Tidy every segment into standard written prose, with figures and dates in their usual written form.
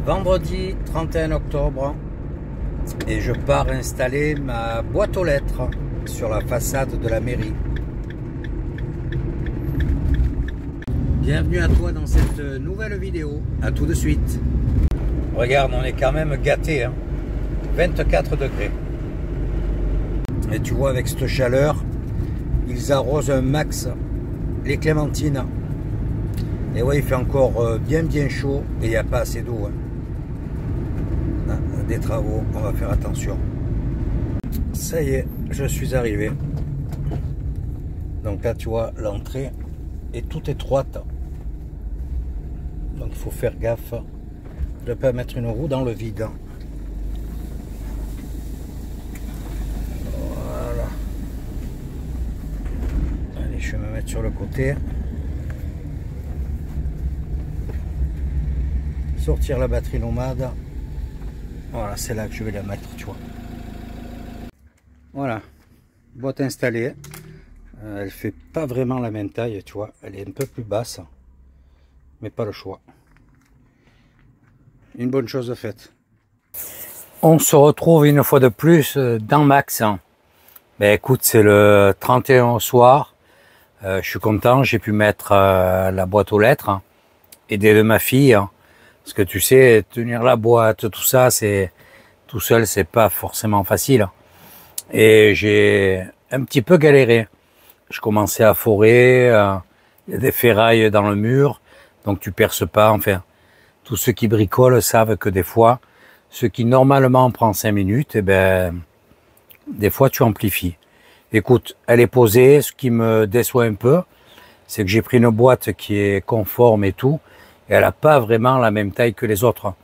Vendredi 31 octobre et je pars installer ma boîte aux lettres sur la façade de la mairie. Bienvenue à toi dans cette nouvelle vidéo. À tout de suite. Regarde, on est quand même gâtés, hein. 24 degrés. Et tu vois, avec cette chaleur, ils arrosent un max les clémentines. Et ouais, il fait encore bien chaud et il n'y a pas assez d'eau, hein. Des travaux, on va faire attention. Ça y est, je suis arrivé. Donc là, tu vois, l'entrée est toute étroite. Donc il faut faire gaffe de ne pas mettre une roue dans le vide. Voilà. Allez, je vais me mettre sur le côté. Sortir la batterie nomade. Voilà, c'est là que je vais la mettre, tu vois. Voilà, boîte installée. Elle fait pas vraiment la même taille, tu vois. Elle est un peu plus basse, mais pas le choix. Une bonne chose faite. On se retrouve une fois de plus dans Max. Ben écoute, c'est le 31 au soir. Je suis content, j'ai pu mettre la boîte aux lettres, aider de ma fille. Parce que tu sais, tenir la boîte, tout ça, c'est tout seul, c'est pas forcément facile. Et j'ai un petit peu galéré. Je commençais à forer, il y a des ferrailles dans le mur, donc tu perces pas. Enfin, tous ceux qui bricolent savent que des fois, ce qui normalement prend 5 minutes, eh ben, des fois tu amplifies. Écoute, elle est posée. Ce qui me déçoit un peu, c'est que j'ai pris une boîte qui est conforme et tout. Et elle n'a pas vraiment la même taille que les autres.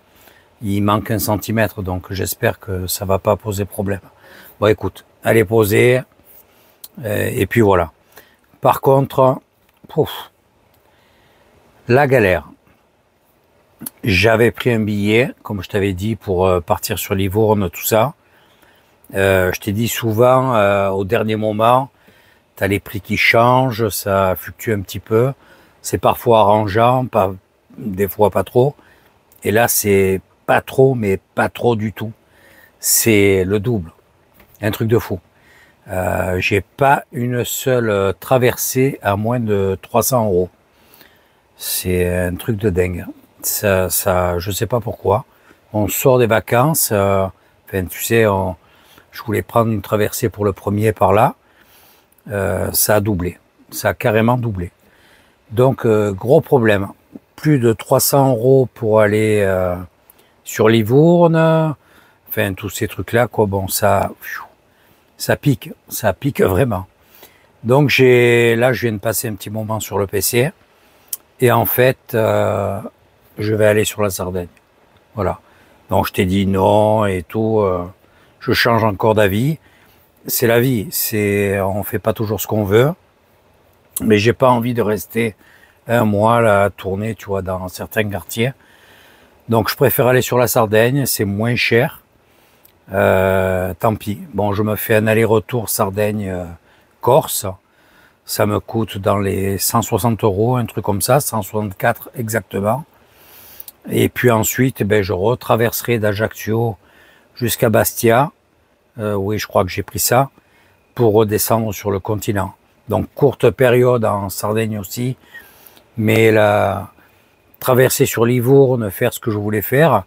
Il manque 1 centimètre, donc j'espère que ça va pas poser problème. Bon, écoute, elle est posée, et puis voilà. Par contre, la galère. J'avais pris un billet, comme je t'avais dit, pour partir sur Livourne, tout ça. Je t'ai dit souvent, au dernier moment, tu as les prix qui changent, ça fluctue un petit peu. C'est parfois arrangeant, des fois pas trop. Et là, c'est pas trop, mais pas trop du tout. C'est le double. Un truc de fou. J'ai pas une seule traversée à moins de 300 €. C'est un truc de dingue. Ça, je sais pas pourquoi. On sort des vacances. Enfin, tu sais, je voulais prendre une traversée pour le premier par là. Ça a doublé. Ça a carrément doublé. Donc, gros problème. Plus de 300 € pour aller sur Livourne, enfin tous ces trucs-là, quoi. Bon, ça pique vraiment. Donc là, je viens de passer un petit moment sur le PC, et en fait, je vais aller sur la Sardaigne. Voilà. Donc je t'ai dit non et tout. Je change encore d'avis. C'est la vie. On fait pas toujours ce qu'on veut, mais j'ai pas envie de rester un mois là à tourner, tu vois, dans certains quartiers. Donc je préfère aller sur la Sardaigne, c'est moins cher. Tant pis. Bon, je me fais un aller-retour Sardaigne-Corse. Ça me coûte dans les 160 €, un truc comme ça, 164 exactement. Et puis ensuite, ben, je retraverserai d'Ajaccio jusqu'à Bastia. Oui, je crois que j'ai pris ça, pour redescendre sur le continent. Donc courte période en Sardaigne aussi. Mais la traverser sur Livourne, faire ce que je voulais faire,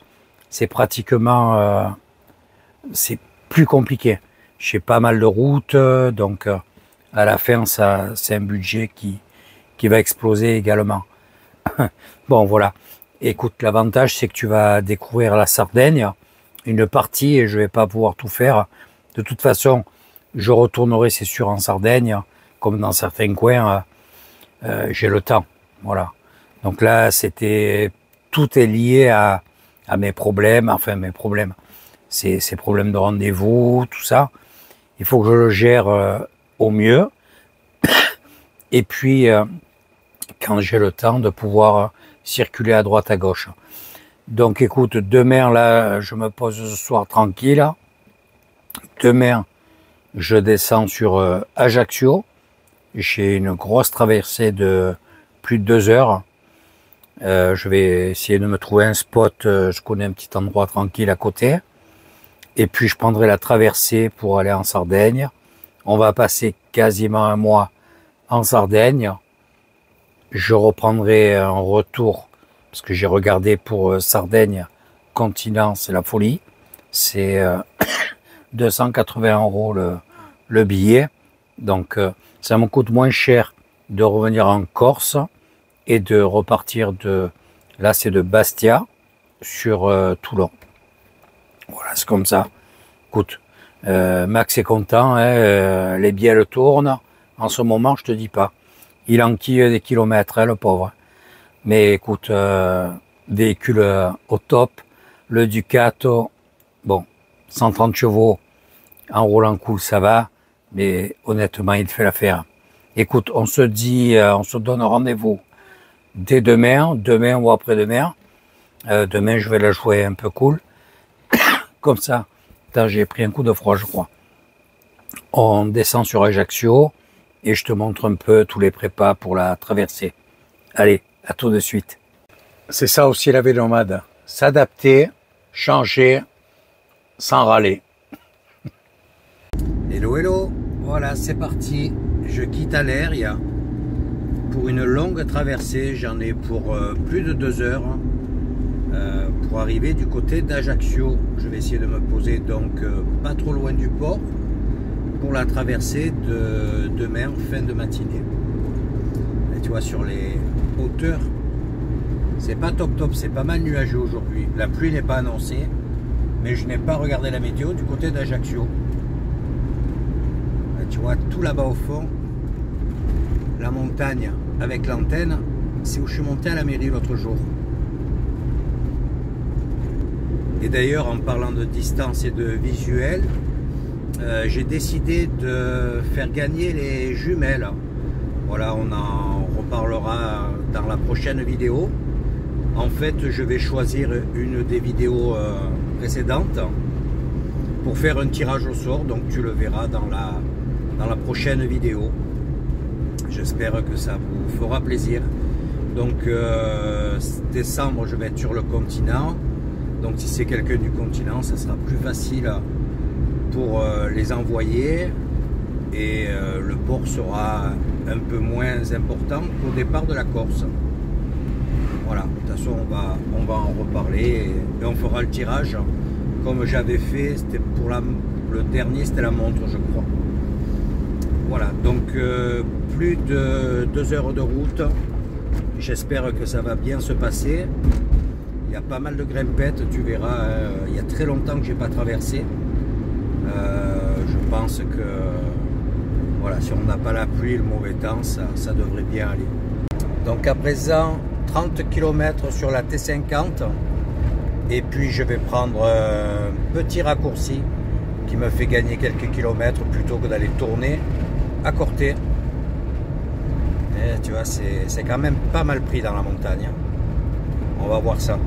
c'est pratiquement, c'est plus compliqué. J'ai pas mal de routes, donc à la fin, c'est un budget qui va exploser également. Bon, voilà. Écoute, l'avantage, c'est que tu vas découvrir la Sardaigne, une partie, et je vais pas pouvoir tout faire. De toute façon, je retournerai, c'est sûr, en Sardaigne, comme dans certains coins, j'ai le temps. Voilà. Donc là, tout est lié à mes problèmes, enfin mes problèmes, ces problèmes de rendez-vous, tout ça. Il faut que je le gère au mieux. Et puis, quand j'ai le temps de pouvoir circuler à droite, à gauche. Donc écoute, demain, là, je me pose ce soir tranquille. Demain, je descends sur Ajaccio. J'ai une grosse traversée de plus de 2 heures. Je vais essayer de me trouver un spot, je connais un petit endroit tranquille à côté. Et puis je prendrai la traversée pour aller en Sardaigne. On va passer quasiment un mois en Sardaigne. Je reprendrai un retour, parce que j'ai regardé pour Sardaigne, continent, c'est la folie. C'est 280 € le billet. Donc ça me coûte moins cher de revenir en Corse et de repartir de, là c'est de Bastia sur Toulon. Voilà, c'est comme ça. Écoute, Max est content, hein, les billets le tournent. En ce moment, je te dis pas. Il enquille des kilomètres, hein, le pauvre. Mais écoute, véhicule au top. Le Ducato, bon, 130 chevaux, en roulant cool, ça va. Mais honnêtement, il fait l'affaire. Écoute, on se dit, on se donne rendez-vous dès demain ou après-demain. Demain, je vais la jouer un peu cool. Comme ça, j'ai pris un coup de froid, je crois. On descend sur Ajaccio et je te montre un peu tous les prépas pour la traversée. Allez, à tout de suite. C'est ça aussi la vie nomade. S'adapter, changer, sans râler. Hello, hello. Voilà, c'est parti. Je quitte Aléria pour une longue traversée. J'en ai pour plus de 2 heures. Pour arriver du côté d'Ajaccio. Je vais essayer de me poser donc pas trop loin du port pour la traversée de demain fin de matinée. Et tu vois, sur les hauteurs, c'est pas top, c'est pas mal nuageux aujourd'hui. La pluie n'est pas annoncée, mais je n'ai pas regardé la météo du côté d'Ajaccio. Tu vois tout là-bas au fond, la montagne avec l'antenne, c'est où je suis monté à la mairie l'autre jour. Et d'ailleurs, en parlant de distance et de visuel, j'ai décidé de faire gagner les jumelles. Voilà, on en reparlera dans la prochaine vidéo. En fait, je vais choisir une des vidéos précédentes pour faire un tirage au sort. Donc tu le verras dans la prochaine vidéo. J'espère que ça vous fera plaisir. Donc décembre, je vais être sur le continent. Donc si c'est quelqu'un du continent, ça sera plus facile pour les envoyer et le port sera un peu moins important qu'au départ de la Corse. Voilà, de toute façon on va en reparler et on fera le tirage comme j'avais fait, c'était pour le dernier, c'était la montre je crois. Voilà, donc plus de 2 heures de route, j'espère que ça va bien se passer. Il y a pas mal de grimpettes, tu verras, il y a très longtemps que j'ai pas traversé. Je pense que voilà, si on n'a pas la pluie, le mauvais temps, ça devrait bien aller. Donc à présent, 30 km sur la T50 et puis je vais prendre un petit raccourci qui me fait gagner quelques kilomètres plutôt que d'aller tourner à Corté. Et tu vois, c'est quand même pas mal pris dans la montagne. On va voir ça.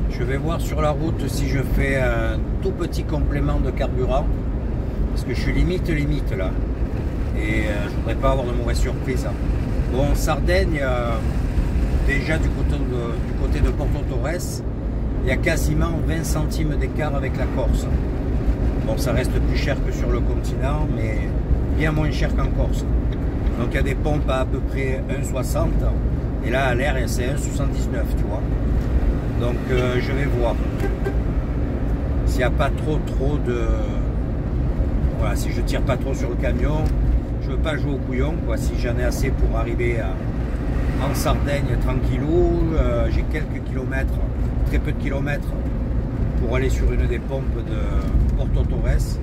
Je vais voir sur la route si je fais un tout petit complément de carburant parce que je suis limite là et je voudrais pas avoir de mauvaises surprises. Bon, Sardaigne, déjà du côté de Porto Torres, il y a quasiment 20 centimes d'écart avec la Corse. Bon, ça reste plus cher que sur le continent, mais bien moins cher qu'en Corse. Donc il y a des pompes à peu près 1,60 et là à l'air c'est 1,79, tu vois. Donc je vais voir s'il n'y a pas trop de... Voilà, si je tire pas trop sur le camion, je veux pas jouer au couillon, quoi. Si j'en ai assez pour arriver en Sardaigne tranquillou, j'ai quelques kilomètres, très peu de kilomètres pour aller sur une des pompes de Porto Torres,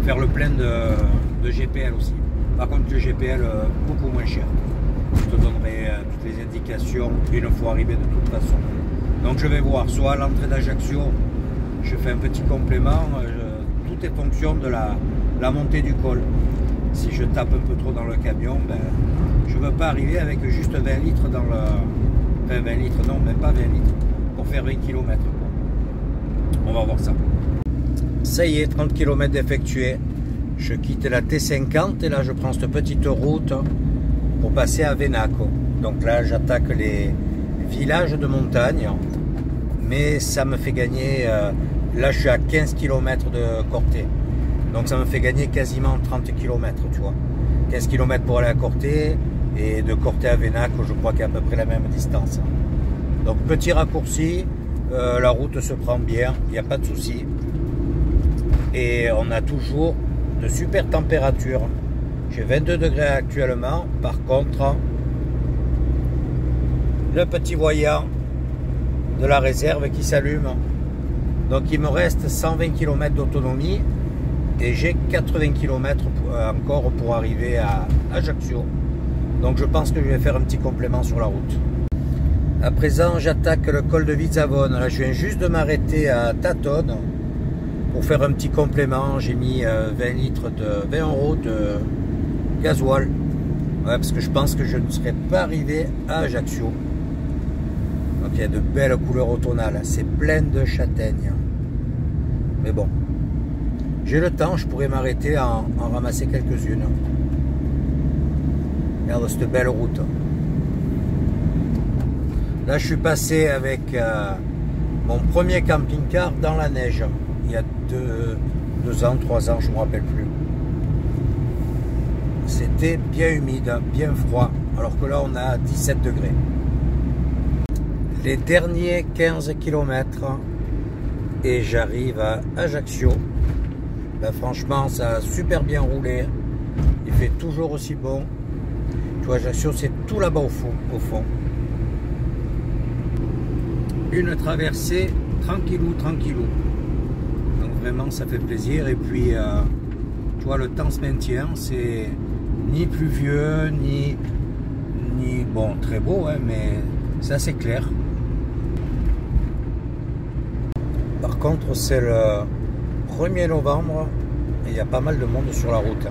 faire le plein de GPL aussi. Par contre le GPL beaucoup moins cher. Je te donnerai toutes les indications une fois arrivé de toute façon. Donc je vais voir, soit à l'entrée d'Ajaccio, je fais un petit complément, tout est fonction de la montée du col. Si je tape un peu trop dans le camion, ben, je ne veux pas arriver avec juste 20 litres dans le... Enfin 20 litres, non, même pas 20 litres, pour faire 20 km. On va voir ça. Ça y est, 30 km d'effectué. Je quitte la T50 et là je prends cette petite route pour passer à Venaco. Donc là j'attaque les village de montagne, mais ça me fait gagner, là je suis à 15 km de Corté, donc ça me fait gagner quasiment 30 km, tu vois. 15 km pour aller à Corté, et de Corté à Vénac, je crois qu'il y a à peu près la même distance. Donc petit raccourci, la route se prend bien, il n'y a pas de souci. Et on a toujours de super températures. J'ai 22 degrés actuellement. Par contre, le petit voyant de la réserve qui s'allume. Donc il me reste 120 km d'autonomie et j'ai 80 km encore pour arriver à Ajaccio. Donc je pense que je vais faire un petit complément sur la route. À présent, j'attaque le col de Vizavone. Là, je viens juste de m'arrêter à Tatonne pour faire un petit complément. J'ai mis 20 euros de gasoil. Ouais, parce que je pense que je ne serais pas arrivé à Ajaccio. Donc il y a de belles couleurs automnales. C'est plein de châtaignes. Mais bon, j'ai le temps, je pourrais m'arrêter en ramasser quelques-unes. Regarde cette belle route. Là, je suis passé avec mon premier camping-car dans la neige. Il y a 2 ans, 3 ans, je ne me rappelle plus. C'était bien humide, bien froid, alors que là, on a 17 degrés. Les derniers 15 km et j'arrive à Ajaccio. Ben, franchement, ça a super bien roulé. Il fait toujours aussi bon. Tu vois, Ajaccio, c'est tout là-bas au fond. Une traversée tranquillou. Donc vraiment, ça fait plaisir. Et puis, tu vois, le temps se maintient. C'est ni pluvieux, ni bon, très beau, hein, mais c'est assez clair. Par contre, c'est le 1er novembre et il y a pas mal de monde sur la route.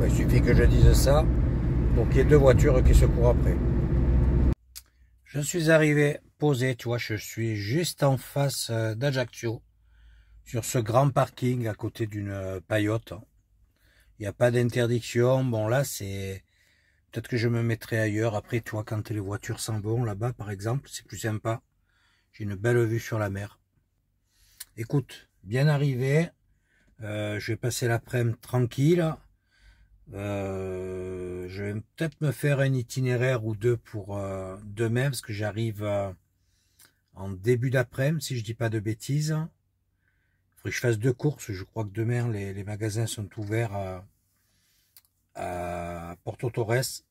Il suffit que je dise ça pour qu'il y ait 2 voitures qui se courent après. Je suis arrivé posé, tu vois, je suis juste en face d'Ajaccio, sur ce grand parking à côté d'une paillote. Il n'y a pas d'interdiction. Bon, là, c'est... Peut-être que je me mettrai ailleurs. Après, tu vois, quand les voitures s'en vont, là-bas, par exemple, c'est plus sympa. J'ai une belle vue sur la mer. Écoute, bien arrivé. Je vais passer l'après-midi tranquille. Je vais peut-être me faire un itinéraire ou 2 pour demain, parce que j'arrive en début d'après-midi, si je dis pas de bêtises. Il faudrait que je fasse 2 courses. Je crois que demain, les magasins sont ouverts à Porto Torres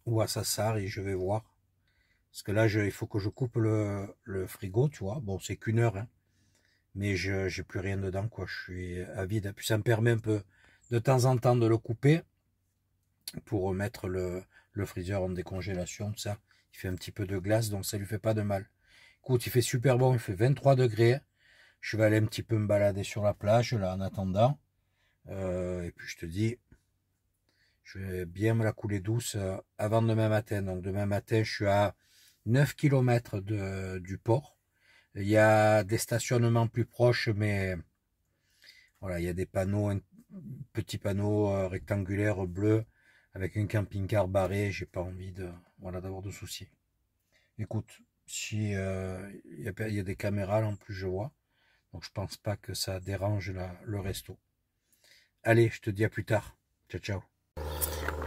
ou à Sassar, et je vais voir. Parce que là, il faut que je coupe le frigo, tu vois. Bon, c'est qu'1 heure, hein. Mais j'ai plus rien dedans, quoi. Je suis à vide. Puis ça me permet un peu de temps en temps de le couper pour remettre le freezer en décongélation, ça. Il fait un petit peu de glace, donc ça lui fait pas de mal. Écoute, il fait super bon, il fait 23 degrés. Je vais aller un petit peu me balader sur la plage, là, en attendant. Et puis je te dis, je vais bien me la couler douce avant demain matin. Donc demain matin, je suis à 9 km du port. Il y a des stationnements plus proches, mais voilà, il y a des panneaux, petits panneaux rectangulaires bleus avec un camping-car barré. J'ai pas envie d'avoir de soucis. Écoute, si il y a des caméras là, en plus, je vois, donc je pense pas que ça dérange le resto. Allez, je te dis à plus tard. Ciao, ciao.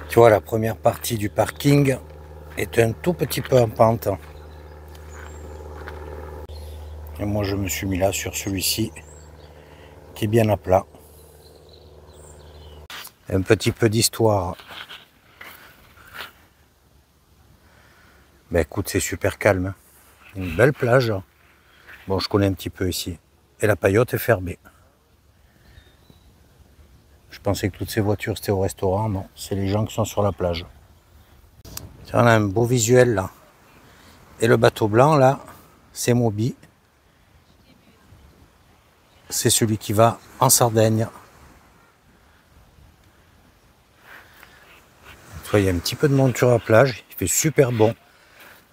Tu vois, la première partie du parking est un tout petit peu en pente. Et moi, je me suis mis là sur celui-ci, qui est bien à plat. Un petit peu d'histoire. Ben écoute, c'est super calme. Une belle plage. Bon, je connais un petit peu ici. Et la paillote est fermée. Je pensais que toutes ces voitures c'était au restaurant. Non, c'est les gens qui sont sur la plage. On a un beau visuel là. Et le bateau blanc là, c'est Moby. C'est celui qui va en Sardaigne. Il y a un petit peu de monde sur la plage. Il fait super bon.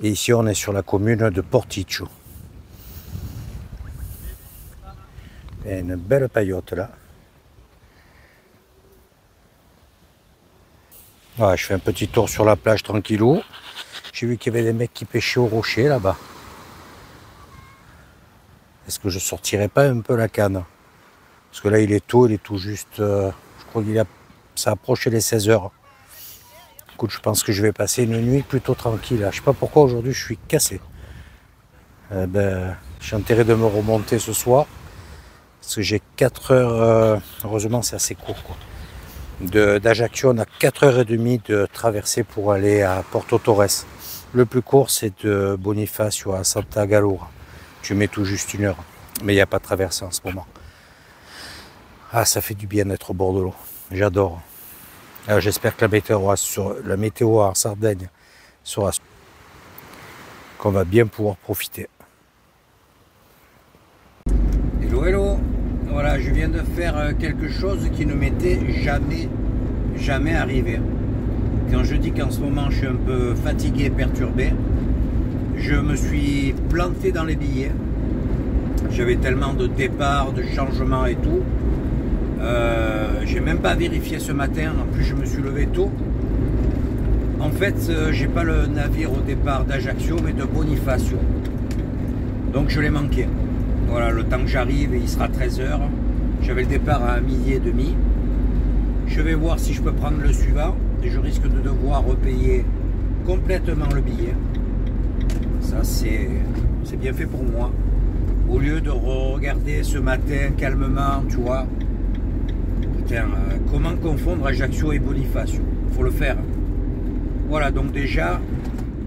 Et ici, on est sur la commune de Porticcio. Il y a une belle paillote là. Voilà, je fais un petit tour sur la plage tranquillou. J'ai vu qu'il y avait des mecs qui pêchaient au rocher là-bas. Est-ce que je sortirais pas un peu la canne? Parce que là il est tôt, il est tout juste... je crois qu'il a... ça approche les 16 heures. Écoute, je pense que je vais passer une nuit plutôt tranquille. Je sais pas pourquoi aujourd'hui je suis cassé. J'ai intérêt de me remonter ce soir. Parce que j'ai 4 heures, heureusement c'est assez court quoi. D'Ajaccio, on a 4h30 de traversée pour aller à Porto Torres. Le plus court c'est de Bonifacio à Santa Galoura. Tu mets tout juste 1 heure. Mais il n'y a pas de traversée en ce moment. Ah, ça fait du bien d'être au bord de l'eau. J'adore. J'espère que la météo en Sardaigne sera qu'on va bien pouvoir profiter. Hello, hello. Voilà, je viens de faire quelque chose qui ne m'était jamais arrivé. Quand je dis qu'en ce moment je suis un peu fatigué, perturbé, je me suis planté dans les billets. J'avais tellement de départs, de changements et tout. J'ai même pas vérifié ce matin, en plus je me suis levé tôt. En fait, j'ai pas le navire au départ d'Ajaccio, mais de Bonifacio. Donc je l'ai manqué. Voilà, le temps que j'arrive, il sera 13 h. J'avais le départ à 12h30. Je vais voir si je peux prendre le suivant. Et je risque de devoir repayer complètement le billet. Ça, c'est bien fait pour moi. Au lieu de regarder ce matin calmement, tu vois. Putain, comment confondre Ajaccio et Bonifacio? Faut le faire. Voilà, donc déjà,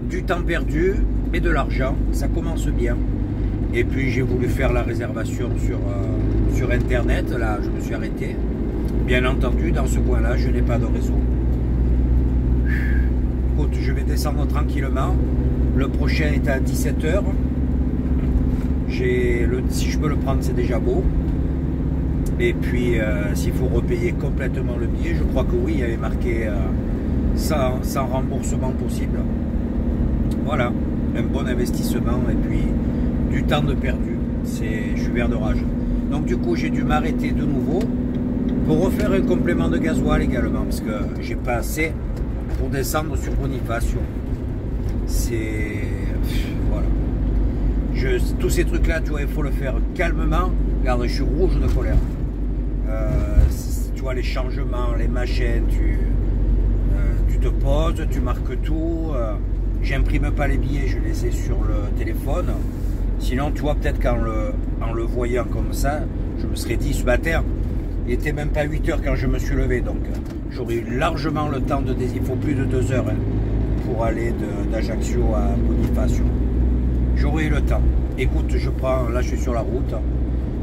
du temps perdu et de l'argent, ça commence bien. Et puis j'ai voulu faire la réservation sur internet, là je me suis arrêté. Bien entendu, dans ce coin-là, je n'ai pas de réseau. Écoute, je vais descendre tranquillement. Le prochain est à 17 h. Si je peux le prendre, c'est déjà beau. Et puis, s'il faut repayer complètement le billet, je crois que oui, il y avait marqué sans remboursement possible. Voilà, un bon investissement et puis du temps de perdu. Je suis vert de rage. Donc du coup, j'ai dû m'arrêter de nouveau pour refaire un complément de gasoil également, parce que j'ai pas assez pour descendre sur Bonifacio. Voilà. Tous ces trucs-là, tu vois, il faut le faire calmement. Regarde, je suis rouge de colère. Tu vois, les changements, les machines, tu te poses, tu marques tout. J'imprime pas les billets, je les ai sur le téléphone. Sinon, tu vois, peut-être en le voyant comme ça, je me serais dit ce matin, il était même pas 8 h quand je me suis levé, donc j'aurais eu largement le temps il faut plus de 2 heures pour aller d'Ajaccio à Bonifacio. J'aurais eu le temps. Écoute, là je suis sur la route,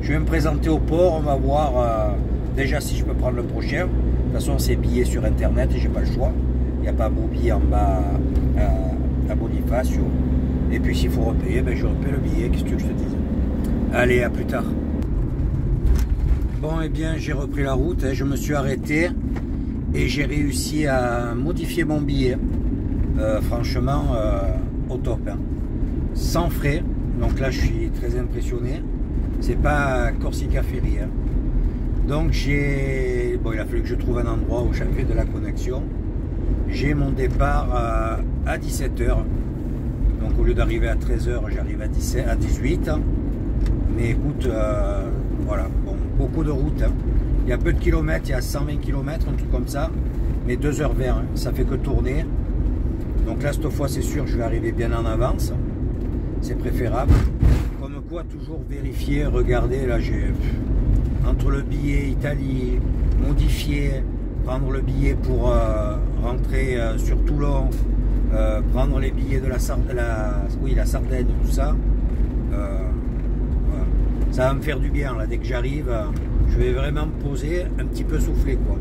je vais me présenter au port, on va voir déjà si je peux prendre le prochain. De toute façon, c'est billets sur internet et j'ai pas le choix. Il n'y a pas mon billet en bas à Bonifacio. Et puis s'il faut repayer, je repaye le billet, qu'est-ce que tu veux que je te dise? Allez, à plus tard. Bon, et bien, j'ai repris la route, je me suis arrêté et j'ai réussi à modifier mon billet. Franchement, au top. Sans frais, donc là je suis très impressionné. C'est pas Corsica Ferry. Donc il a fallu que je trouve un endroit où j'avais de la connexion. J'ai mon départ à 17 h. Donc au lieu d'arriver à 13 h, j'arrive à 18. Mais écoute, voilà, bon, beaucoup de routes. Il y a peu de kilomètres, il y a 120 km, un truc comme ça. Mais 2 h 20, ça fait que tourner. Donc là, cette fois, c'est sûr, je vais arriver bien en avance. C'est préférable. Comme quoi, toujours vérifier, regarder. Là, j'ai entre le billet Italie, modifier, prendre le billet pour rentrer sur Toulon, prendre les billets de la Sardaigne, tout ça. Voilà. Ça va me faire du bien. Là, dès que j'arrive, je vais vraiment me poser, un petit peu souffler, quoi.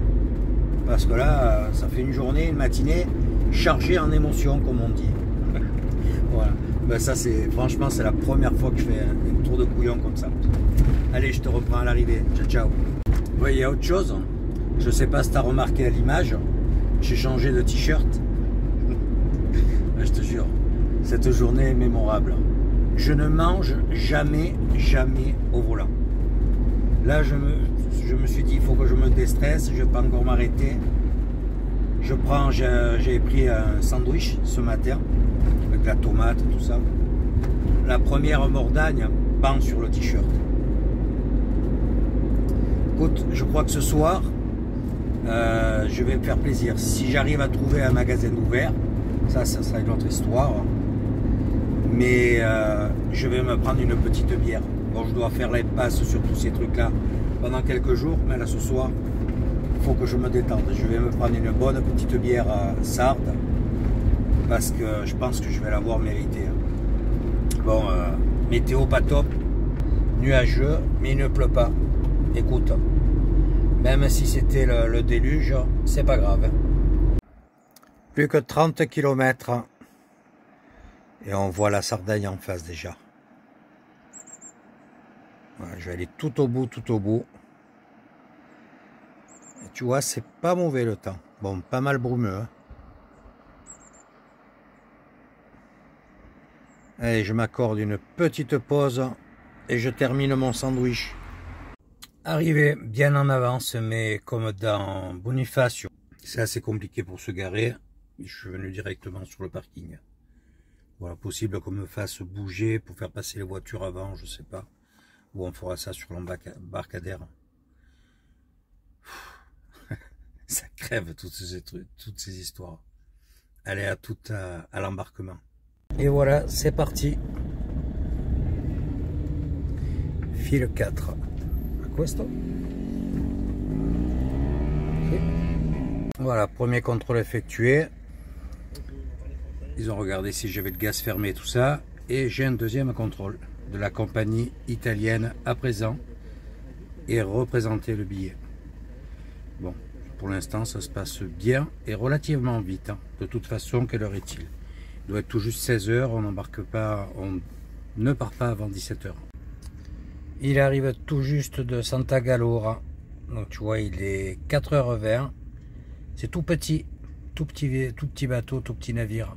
Parce que là, ça fait une journée, une matinée chargée en émotions, comme on dit. Voilà. Ça, franchement, c'est la première fois que je fais un tour de couillon comme ça. Allez, je te reprends à l'arrivée. Ciao, ciao. Oui, il y a autre chose. Je sais pas si tu as remarqué à l'image. J'ai changé de t-shirt. Je te jure, cette journée est mémorable. Je ne mange jamais au volant. Là, je me suis dit, il faut que je me déstresse. Je ne vais pas encore m'arrêter. J'avais pris un sandwich ce matin avec la tomate, tout ça. La première mordagne pend sur le t-shirt. Écoute, je crois que ce soir, je vais me faire plaisir. Si j'arrive à trouver un magasin ouvert, ça sera une autre histoire. Mais je vais me prendre une petite bière. Bon, je dois faire l'impasse sur tous ces trucs-là pendant quelques jours, mais là ce soir, il faut que je me détende. Je vais me prendre une bonne petite bière sarde parce que je pense que je vais l'avoir méritée. Bon, météo pas top, nuageux, mais il ne pleut pas. Écoute, même si c'était le déluge, c'est pas grave. Plus que 30 km et on voit la Sardaigne en face déjà. Voilà, je vais aller tout au bout, tout au bout. Et tu vois, c'est pas mauvais le temps. Bon, pas mal brumeux. Hein. Allez, je m'accorde une petite pause et je termine mon sandwich. Arrivé bien en avance, mais comme dans Bonifacio, c'est assez compliqué pour se garer. Je suis venu directement sur le parking. Voilà, possible qu'on me fasse bouger pour faire passer les voitures avant, je sais pas. Ou on fera ça sur l'embarcadère. Ça crève toutes ces histoires. Allez, à l'embarquement. Et voilà, c'est parti. File 4. Questo. Okay. Voilà, premier contrôle effectué. Ils ont regardé si j'avais le gaz fermé, tout ça. Et j'ai un deuxième contrôle de la compagnie italienne à présent et représenter le billet. Bon, pour l'instant, ça se passe bien et relativement vite. Hein. De toute façon, quelle heure est-il? Il doit être tout juste 16 h. On ne part pas avant 17 h. Il arrive tout juste de Santa Gallura. Donc tu vois, il est 4 h 20. C'est tout petit bateau, tout petit navire.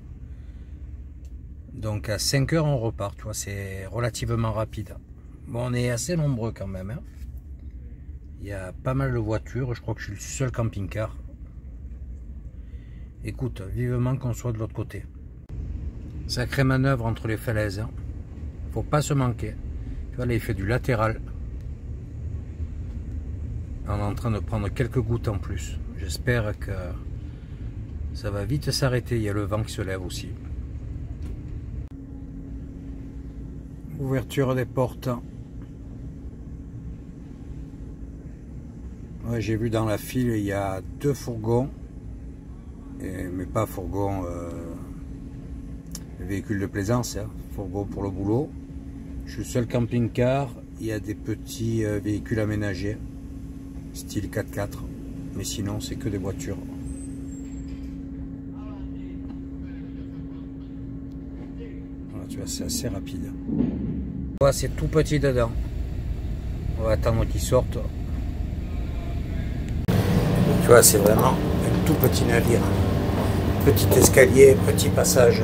Donc à 5 h on repart, tu vois, c'est relativement rapide. Bon, on est assez nombreux quand même. Hein. Il y a pas mal de voitures, je crois que je suis le seul camping-car. Écoute, vivement qu'on soit de l'autre côté. Sacrée manœuvre entre les falaises. Hein. Faut pas se manquer. Tu vois, là, il fait du latéral. On est en train de prendre quelques gouttes en plus. J'espère que ça va vite s'arrêter. Il y a le vent qui se lève aussi. Ouverture des portes. Ouais, j'ai vu dans la file, il y a 2 fourgons. Mais pas fourgons véhicules de plaisance. Hein, fourgons pour le boulot. Je suis le seul camping-car. Il y a des petits véhicules aménagés. Style 4x4. Mais sinon, c'est que des voitures. Voilà, tu vois, c'est assez rapide. Voilà, c'est tout petit dedans. On va attendre qu'ils sortent. Tu vois, c'est vraiment un tout petit navire. Petit escalier, petit passage.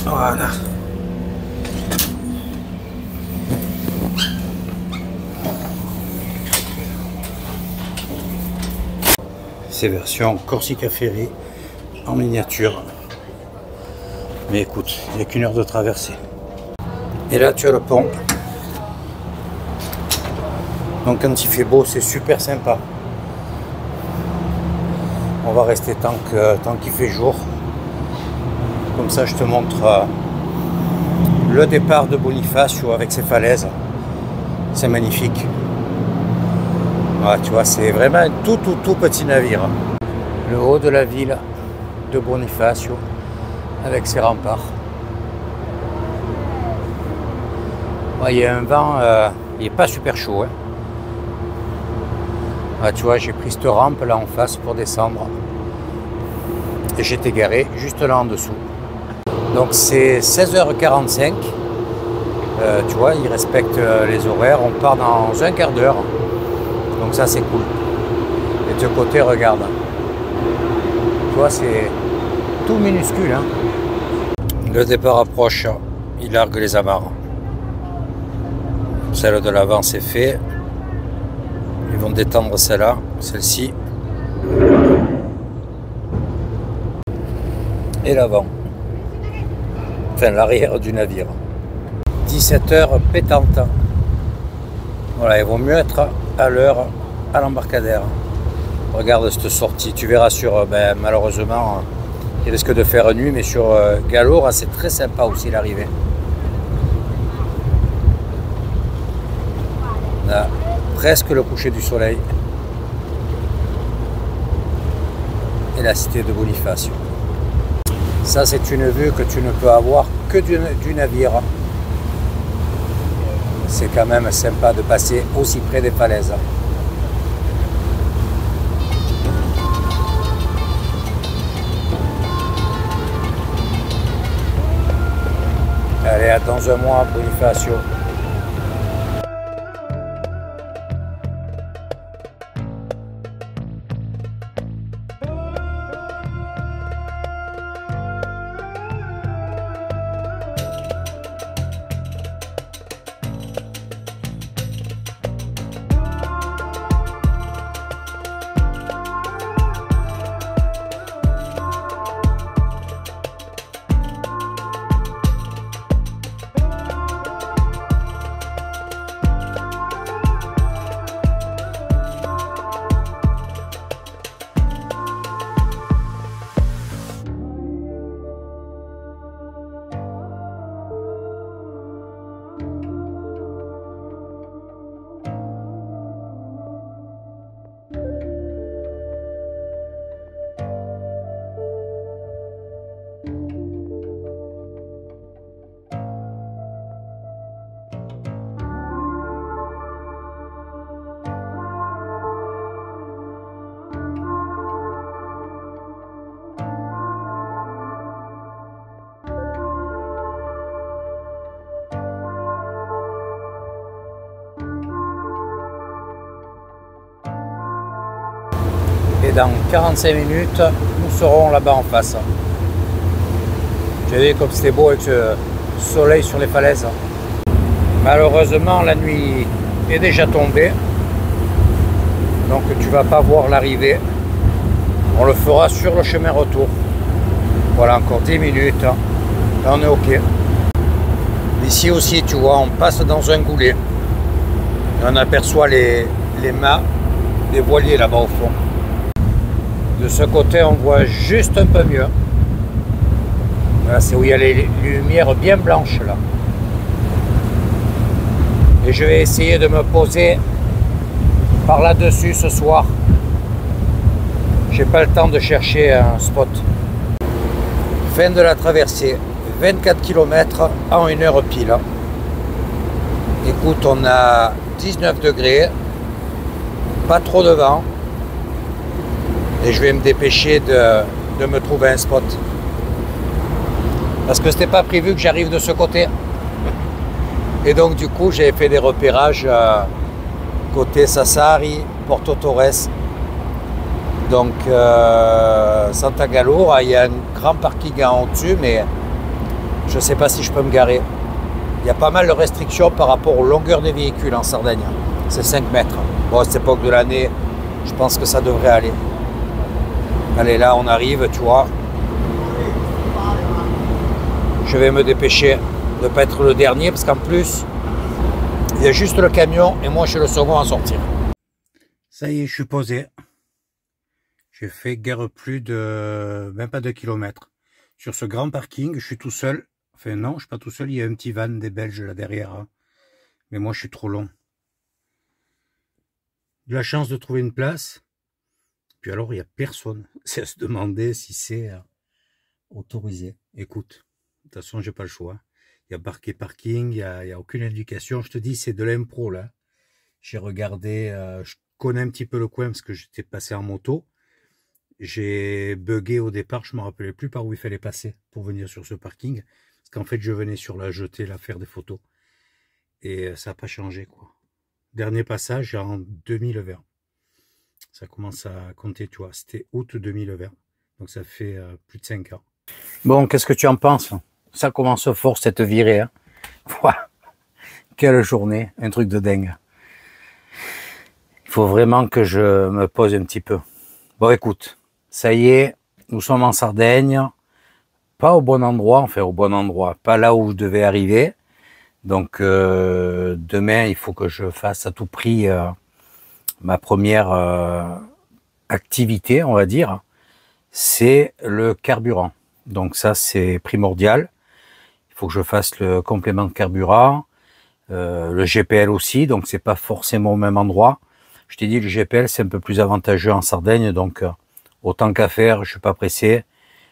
Voilà. C'est version Corsica Ferry en miniature. Mais écoute, il n'y a qu'une heure de traversée. Et là, tu as le pont. Donc quand il fait beau, c'est super sympa. On va rester tant qu'il fait jour. Comme ça, je te montre le départ de Bonifacio avec ses falaises. C'est magnifique. Voilà, tu vois, c'est vraiment un tout petit navire. Le haut de la ville de Bonifacio avec ses remparts. Ouais, il y a un vent, il n'est pas super chaud. Hein. Ah, tu vois, j'ai pris cette rampe là en face pour descendre. Et j'étais garé juste là en dessous. Donc c'est 16 h 45. Tu vois, ils respectent les horaires. On part dans un quart d'heure. Donc ça c'est cool. Et de ce côté, regarde. Tu vois, c'est tout minuscule. Hein. Le départ approche. Il largue les amarres. Celle de l'avant c'est fait. Les Ils vont détendre celle-là, celle-ci. Et l'avant. Enfin, l'arrière du navire. 17 heures pétante. Voilà, il vaut mieux être à l'heure à l'embarcadère. Regarde cette sortie, tu verras sur, malheureusement, il risque de faire nuit, mais sur Galaure, c'est très sympa aussi l'arrivée. On a presque le coucher du soleil. Et la cité de Bonifacio. Ça, c'est une vue que tu ne peux avoir que du navire. C'est quand même sympa de passer aussi près des falaises. Allez, dans un mois, Bonifacio. Et dans 45 minutes, nous serons là-bas en face. Tu as vu comme c'était beau avec ce soleil sur les falaises. Malheureusement, la nuit est déjà tombée. Donc tu ne vas pas voir l'arrivée. On le fera sur le chemin retour. Voilà, encore 10 minutes. Là, on est OK. Ici aussi, tu vois, on passe dans un goulet. Et on aperçoit les mâts des voiliers là-bas au fond. De ce côté, on voit juste un peu mieux. Là, c'est où il y a les lumières bien blanches là. Et je vais essayer de me poser par là-dessus ce soir. J'ai pas le temps de chercher un spot. Fin de la traversée, 24 km en 1 heure pile. Écoute, on a 19 degrés, pas trop de vent. Et je vais me dépêcher de me trouver un spot. Parce que c'était pas prévu que j'arrive de ce côté. Et donc du coup, j'ai fait des repérages côté Sassari, Porto Torres. Donc Santa Galaure, il y a un grand parking en dessus, mais je ne sais pas si je peux me garer. Il y a pas mal de restrictions par rapport aux longueurs des véhicules en Sardaigne. C'est 5 mètres. Bon, à cette époque de l'année, je pense que ça devrait aller. Allez, là, on arrive, tu vois. Je vais me dépêcher de ne pas être le dernier, parce qu'en plus, il y a juste le camion, et moi, je suis le second à sortir. Ça y est, je suis posé. J'ai fait guère plus de... même pas 2 kilomètres. Sur ce grand parking, je suis tout seul. Enfin, non, je suis pas tout seul. Il y a un petit van des Belges là derrière. Hein. Mais moi, je suis trop long. J'ai la chance de trouver une place. Puis alors, il n'y a personne. C'est à se demander si c'est autorisé. Écoute, de toute façon, j'ai pas le choix. Il y a marqué parking, il y a aucune indication. Je te dis, c'est de l'impro, là. J'ai regardé, je connais un petit peu le coin parce que j'étais passé en moto. J'ai bugué au départ, je ne me rappelais plus par où il fallait passer pour venir sur ce parking. Parce qu'en fait, je venais sur la jetée, là, faire des photos. Et ça n'a pas changé, quoi. Dernier passage en 2020. Ça commence à compter, tu vois. C'était août 2020. Donc ça fait plus de 5 ans. Bon, qu'est-ce que tu en penses? Ça commence fort, cette virée. Hein. Quelle journée, un truc de dingue. Il faut vraiment que je me pose un petit peu. Bon, écoute, ça y est, nous sommes en Sardaigne, pas au bon endroit, enfin au bon endroit, pas là où je devais arriver. Donc demain, il faut que je fasse à tout prix ma première activité, on va dire, c'est le carburant. Donc ça, c'est primordial. Il faut que je fasse le complément de carburant, le GPL aussi, donc c'est pas forcément au même endroit. Je t'ai dit, le GPL, c'est un peu plus avantageux en Sardaigne, donc autant qu'à faire, je suis pas pressé.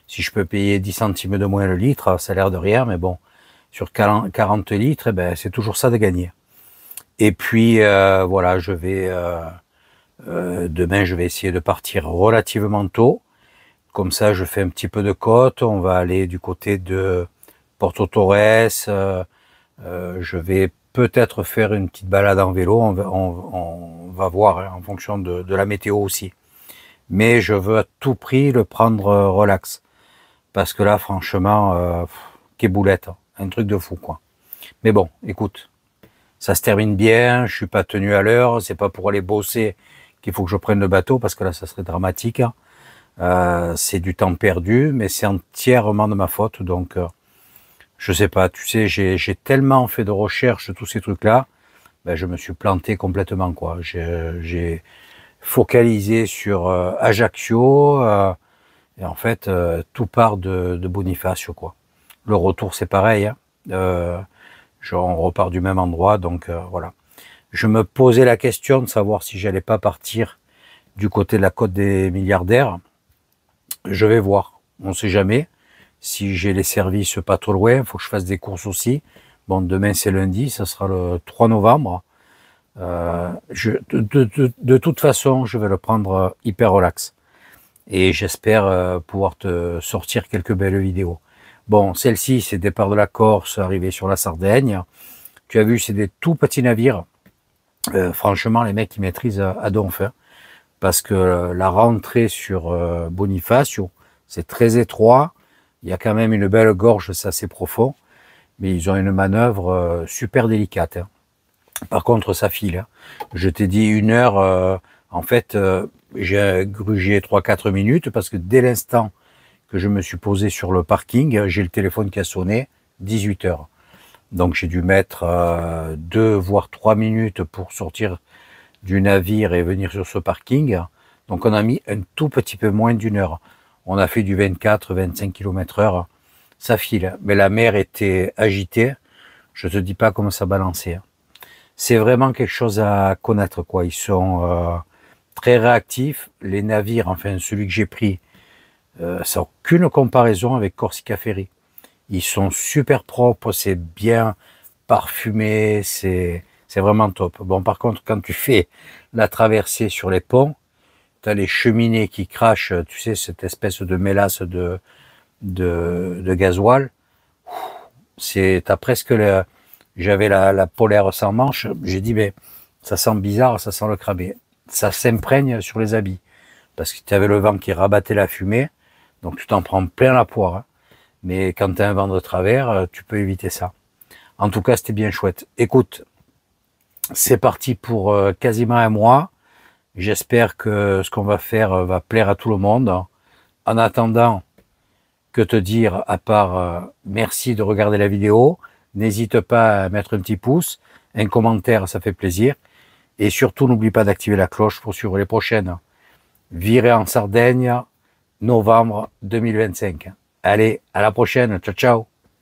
Si je peux payer 10 centimes de moins le litre, ça a l'air de rien, mais bon, sur 40 litres, eh ben, c'est toujours ça de gagner. Et puis, voilà, je vais demain, je vais essayer de partir relativement tôt. Comme ça, je fais un petit peu de côte. On va aller du côté de Porto Torres. Je vais peut-être faire une petite balade en vélo. On va voir hein, en fonction de la météo aussi. Mais je veux à tout prix le prendre relax. Parce que là, franchement, qu'éboulette. Un truc de fou, quoi. Mais bon, écoute, ça se termine bien. Je suis pas tenu à l'heure. C'est pas pour aller bosser qu'il faut que je prenne le bateau, parce que là, ça serait dramatique. C'est du temps perdu, mais c'est entièrement de ma faute. Donc, je sais pas, tu sais, j'ai tellement fait de recherches, tous ces trucs-là, ben, je me suis planté complètement, quoi. J'ai focalisé sur Ajaccio, et en fait, tout part de Bonifacio, quoi. Le retour, c'est pareil. Hein. On repart du même endroit, donc voilà. Je me posais la question de savoir si j'allais pas partir du côté de la côte des milliardaires. Je vais voir, on sait jamais. Si j'ai les services pas trop loin, il faut que je fasse des courses aussi. Bon, demain c'est lundi, ça sera le 3 novembre. De toute façon, je vais le prendre hyper relax. Et j'espère pouvoir te sortir quelques belles vidéos. Bon, celle-ci, c'est départ de la Corse, arrivé sur la Sardaigne. Tu as vu, c'est des tout petits navires. Franchement, les mecs, ils maîtrisent à donf. Hein, parce que la rentrée sur Bonifacio, c'est très étroit. Il y a quand même une belle gorge, c'est assez profond. Mais ils ont une manœuvre super délicate. Hein. Par contre, ça file. Hein. Je t'ai dit 1 heure. En fait, j'ai grugé 3-4 minutes parce que dès l'instant que je me suis posé sur le parking, j'ai le téléphone qui a sonné, 18 heures. Donc j'ai dû mettre 2 voire 3 minutes pour sortir du navire et venir sur ce parking. Donc on a mis un tout petit peu moins d'1 heure. On a fait du 24-25 km/h. Ça file. Mais la mer était agitée. Je te dis pas comment ça balançait. C'est vraiment quelque chose à connaître, quoi. Ils sont très réactifs. Les navires, enfin celui que j'ai pris, ça n'a aucune comparaison avec Corsica Ferry. Ils sont super propres, c'est bien parfumé, c'est vraiment top. Bon, par contre, quand tu fais la traversée sur les ponts, tu as les cheminées qui crachent, tu sais, cette espèce de mélasse de gasoil. T'as presque j'avais la polaire sans manche, j'ai dit, mais ça sent bizarre, ça sent le crabe. Ça s'imprègne sur les habits. Parce que tu avais le vent qui rabattait la fumée, donc tu t'en prends plein la poire. Hein. Mais quand tu as un vent de travers, tu peux éviter ça. En tout cas, c'était bien chouette. Écoute, c'est parti pour quasiment un mois. J'espère que ce qu'on va faire va plaire à tout le monde. En attendant, que te dire à part merci de regarder la vidéo. N'hésite pas à mettre un petit pouce, un commentaire, ça fait plaisir. Et surtout, n'oublie pas d'activer la cloche pour suivre les prochaines. Virée en Sardaigne, novembre 2025. Allez, à la prochaine. Ciao, ciao.